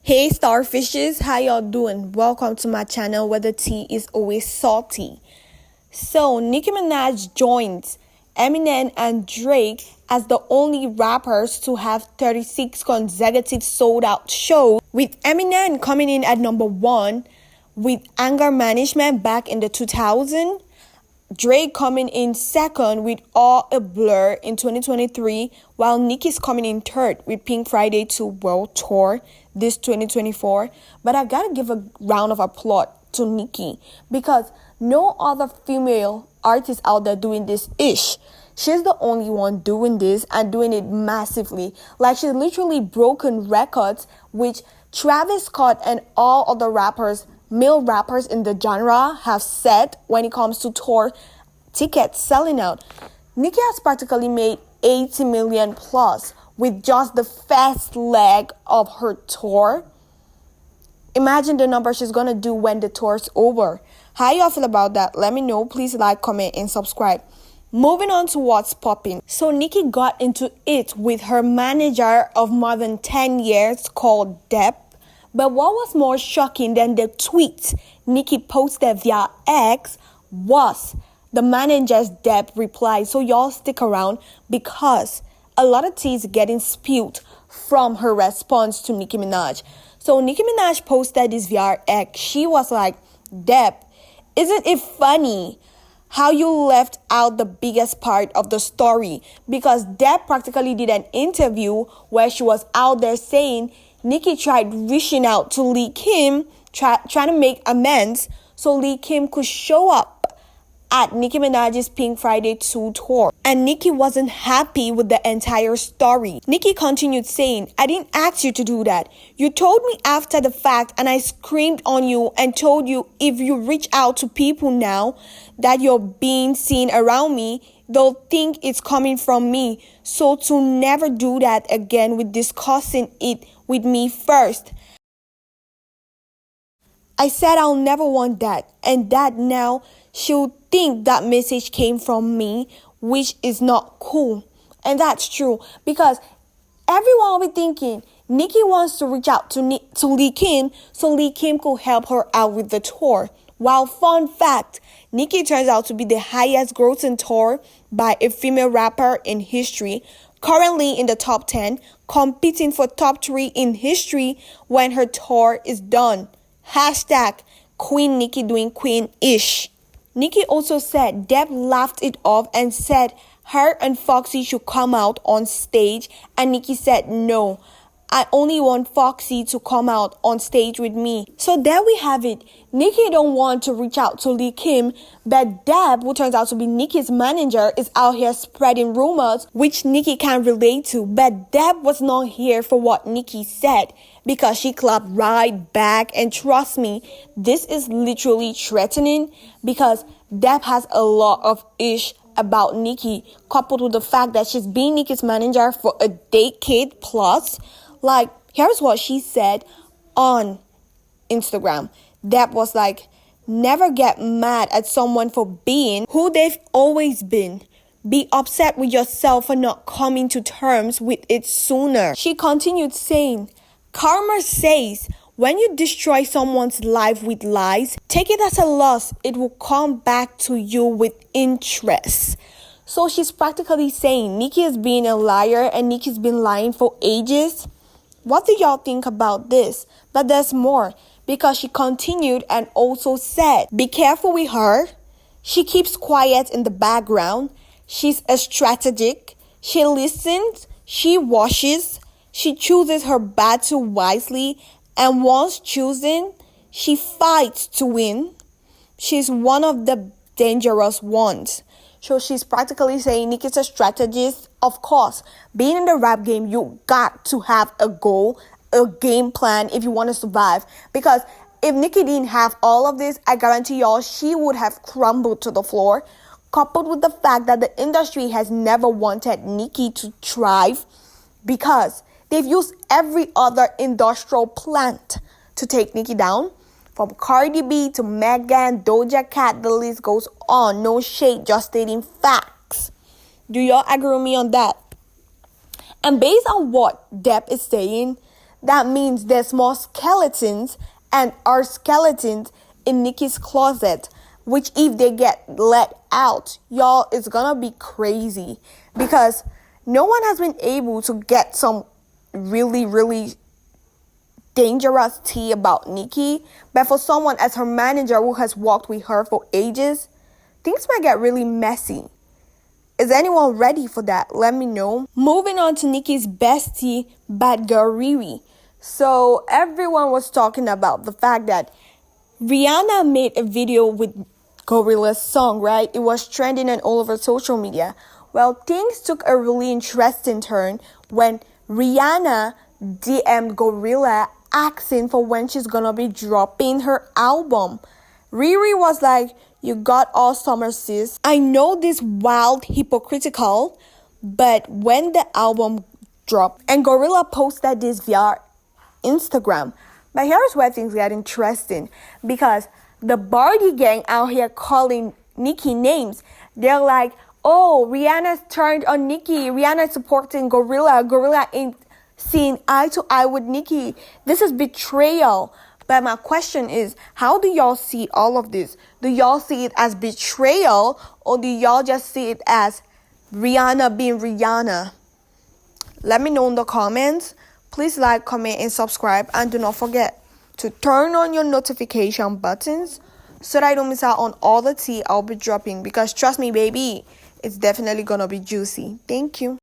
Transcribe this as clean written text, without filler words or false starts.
Hey starfishes, how y'all doing? Welcome to my channel where the tea is always salty. So Nicki Minaj joins Eminem and Drake as the only rappers to have 36 consecutive sold out shows, with Eminem coming in at number 1 with Anger Management back in the 2000s. Drake coming in second with All a Blur in 2023, while Nicki's coming in third with Pink Friday 2 World Tour this 2024. But I gotta give a round of applause to Nicki because no other female artist out there doing this ish. She's the only one doing this and doing it massively. Like, she's literally broken records which Travis Scott and all other male rappers in the genre have set when it comes to tour tickets selling out. Nicki has practically made 80 million plus with just the first leg of her tour. Imagine the number she's gonna do when the tour's over. How y'all feel about that? Let me know. Please like, comment, and subscribe. Moving on to what's popping. So Nicki got into it with her manager of more than 10 years called Depp. But what was more shocking than the tweet Nicki posted via X was the manager's Depp reply. So y'all stick around because a lot of tea is getting spilled from her response to Nicki Minaj. So Nicki Minaj posted this via X. She was like, Depp, isn't it funny how you left out the biggest part of the story? Because Depp practically did an interview where she was out there saying Nicki tried reaching out to Lee Kim, trying to make amends so Lee Kim could show up at Nicki Minaj's Pink Friday 2 tour. And Nicki wasn't happy with the entire story. Nicki continued saying, I didn't ask you to do that. You told me after the fact and I screamed on you and told you if you reach out to people now that you're being seen around me, they'll think it's coming from me. So to never do that again with discussing it with me first. I said I'll never want that, and that now she'll think that message came from me, which is not cool. And that's true because everyone will be thinking Nicki wants to reach out to Lee Kim so Lee Kim could help her out with the tour. While fun fact, Nicki turns out to be the highest grossing tour by a female rapper in history, currently in the top 10, competing for top 3 in history when her tour is done. Hashtag Queen Nicki doing queen-ish. Nicki also said Depp laughed it off and said her and Foxy should come out on stage, and Nicki said no. I only want Foxy to come out on stage with me. So there we have it. Nicki don't want to reach out to Lee Kim, but Depp, who turns out to be Nicki's manager, is out here spreading rumors which Nicki can relate to. But Depp was not here for what Nicki said because she clapped right back. And trust me, this is literally threatening because Depp has a lot of ish about Nicki, coupled with the fact that she's been Nicki's manager for a decade plus. Like, here's what she said on Instagram. Depp was like, never get mad at someone for being who they've always been. Be upset with yourself for not coming to terms with it sooner. She continued saying, karma says, when you destroy someone's life with lies, take it as a loss. It will come back to you with interest. So she's practically saying Nicki is being a liar and Nicki's been lying for ages. What do y'all think about this? But there's more, because she continued and also said, be careful with her. She keeps quiet in the background. She's a strategic. She listens. She watches. She chooses her battle wisely. And once chosen, she fights to win. She's one of the dangerous ones. So she's practically saying Nicki's a strategist. Of course, being in the rap game, you got to have a goal, a game plan if you want to survive. Because if Nicki didn't have all of this, I guarantee y'all she would have crumbled to the floor. Coupled with the fact that the industry has never wanted Nicki to thrive because they've used every other industrial plant to take Nicki down. From Cardi B to Megan, Doja Cat, the list goes on. No shade, just stating facts. Do y'all agree with me on that? And based on what Depp is saying, that means there's more skeletons and are skeletons in Nicki's closet, which if they get let out, y'all, it's gonna be crazy because no one has been able to get some really, really dangerous tea about Nicki. But for someone as her manager who has worked with her for ages, things might get really messy. Is anyone ready for that? Let me know. Moving on to Nicki's bestie, Bad Girl Riri. So everyone was talking about the fact that Rihanna made a video with Gorilla's song, right? It was trending and all over social media. Well, things took a really interesting turn when Rihanna DM'd Gorilla asking for when she's gonna be dropping her album. Riri was like, "You got all summer, sis. I know this wild hypocritical, but when the album dropped," and Gorilla posted this via Instagram. But here's where things get interesting because the Bardi gang out here calling Nicki names. They're like, "Oh, Rihanna's turned on Nicki. Rihanna's supporting Gorilla. Gorilla ain't seeing eye to eye with Nicki. This is betrayal." But my question is, how do y'all see all of this? Do y'all see it as betrayal or do y'all just see it as Rihanna being Rihanna? Let me know in the comments. Please like, comment, and subscribe. And do not forget to turn on your notification buttons so that I don't miss out on all the tea I'll be dropping. Because trust me, baby, it's definitely gonna be juicy. Thank you.